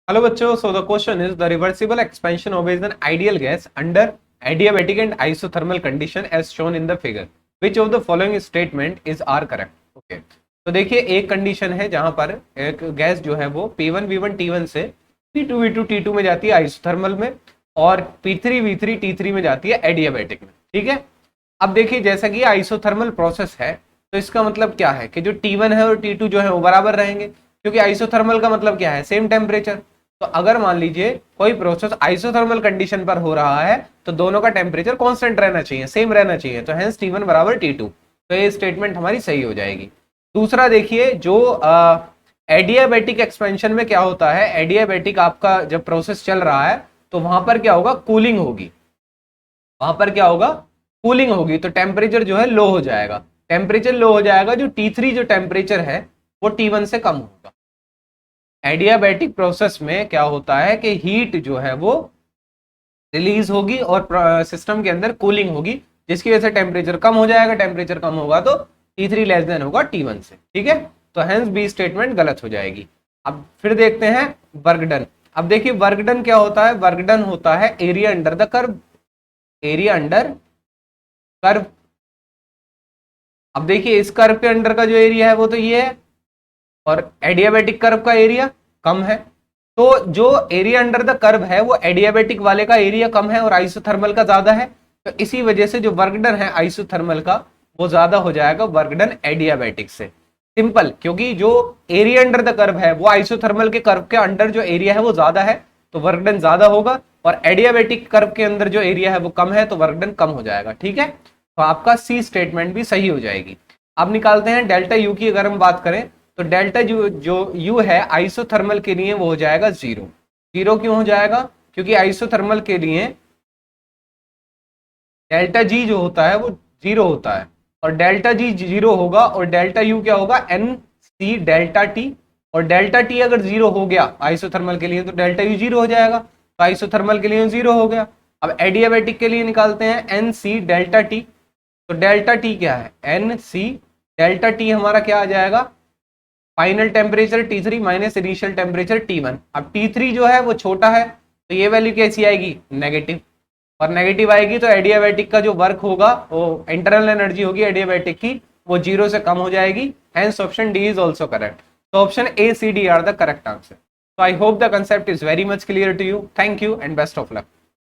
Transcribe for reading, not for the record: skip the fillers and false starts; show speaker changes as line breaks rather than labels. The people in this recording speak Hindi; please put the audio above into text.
हेलो बच्चों, so the question is the reversible expansion obeys an ideal gas under adiabatic and isothermal condition as shown in the figure. Which of the following statement is are correct? Okay, तो देखिए एक कंडीशन है जहां पर एक गैस जो है वो P1 V1 T1 से P2 V2 T2 में जाती है आइसोथर्मल में, और P3 V3 T3 में जाती है एडियाबैटिक में। ठीक है, अब देखिए जैसा कि आइसोथर्मल प्रोसेस है तो इसका मतलब क्या है कि जो T1 है और T2 जो है वो बराबर रहेंगे, क्योंकि आइसोथर्मल का मतलब क्या है, सेम टेम्परेचर। तो अगर मान लीजिए कोई प्रोसेस आइसोथर्मल कंडीशन पर हो रहा है तो दोनों का टेम्परेचर कांस्टेंट रहना चाहिए, सेम रहना चाहिए, तो हेंस T1 बराबर T2। तो ये स्टेटमेंट हमारी सही हो जाएगी। दूसरा देखिए, जो एडियाबैटिक एक्सपेंशन में क्या होता है, एडियाबैटिक आपका जब प्रोसेस चल रहा है तो वहां पर क्या होगा, कूलिंग होगी। वहां पर क्या होगा, कूलिंग होगी, तो टेम्परेचर जो है लो हो जाएगा। टेम्परेचर लो हो जाएगा, जो T3 जो टेम्परेचर है वो T1 से कम होगा। एडियाबैटिक प्रोसेस में क्या होता है कि हीट जो है वो रिलीज होगी और सिस्टम के अंदर कूलिंग होगी, जिसकी वजह से टेम्परेचर कम हो जाएगा। टेम्परेचर कम होगा तो T3 लेस देन होगा T1 से। ठीक है, तो हेंस बी स्टेटमेंट गलत हो जाएगी। अब फिर देखते हैं वर्क डन। अब देखिए वर्क डन क्या होता है, वर्क डन होता है area under the curve, area under curve. अब देखिए इस कर्व के अंडर का जो एरिया है वो तो ये है, और एडियाबैटिक कर्व का एरिया कम है। तो जो एरिया अंडर द कर्व है वो एडियाबैटिक वाले का एरिया कम है और आइसोथर्मल का ज्यादा है, तो इसी वजह से जो वर्क डन है आइसोथर्मल का वो ज्यादा हो जाएगा वर्क डन एडियाबैटिक से। सिंपल, क्योंकि जो एरिया अंडर द कर्व है वो आइसोथर्मल के कर्व के अंडर जो एरिया है वो ज्यादा है तो वर्क डन ज्यादा होगा, और एडियाबैटिक कर्व के अंदर जो एरिया है वो कम है तो वर्क डन कम हो जाएगा। ठीक है, तो आपका सी स्टेटमेंट भी सही हो जाएगी। अब निकालते हैं डेल्टा यू की। अगर हम बात करें तो डेल्टा जो यू है आइसोथर्मल के लिए वो हो जाएगा जीरो। जीरो क्यों हो जाएगा, क्योंकि आइसोथर्मल के लिए डेल्टा जी जो होता है वो जीरो होता है, और डेल्टा जी जीरो होगा और डेल्टा यू क्या होगा, एन सी डेल्टा टी। और डेल्टा टी अगर जीरो हो गया आइसोथर्मल के लिए तो डेल्टा यू जीरो हो जाएगा, तो आइसोथर्मल के लिए जीरो हो गया। अब एडियाबैटिक के लिए निकालते हैं एन सी डेल्टा टी। तो डेल्टा टी क्या है, एन सी डेल्टा टी हमारा क्या आ जाएगा, final temperature T3 minus initial temperature T1। अब T3 जो है वो छोटा है तो ये वैल्यू कैसी आएगी, नेगेटिव, और नेगेटिव आएगी तो एडियाबैटिक का जो वर्क होगा वो इंटरनल एनर्जी होगी एडियाबैटिक की, वो जीरो से कम हो जाएगी। Hence option D is also correct. तो option A C D are the correct answer. So I hope the concept is very much clear to you. Thank you and best of luck.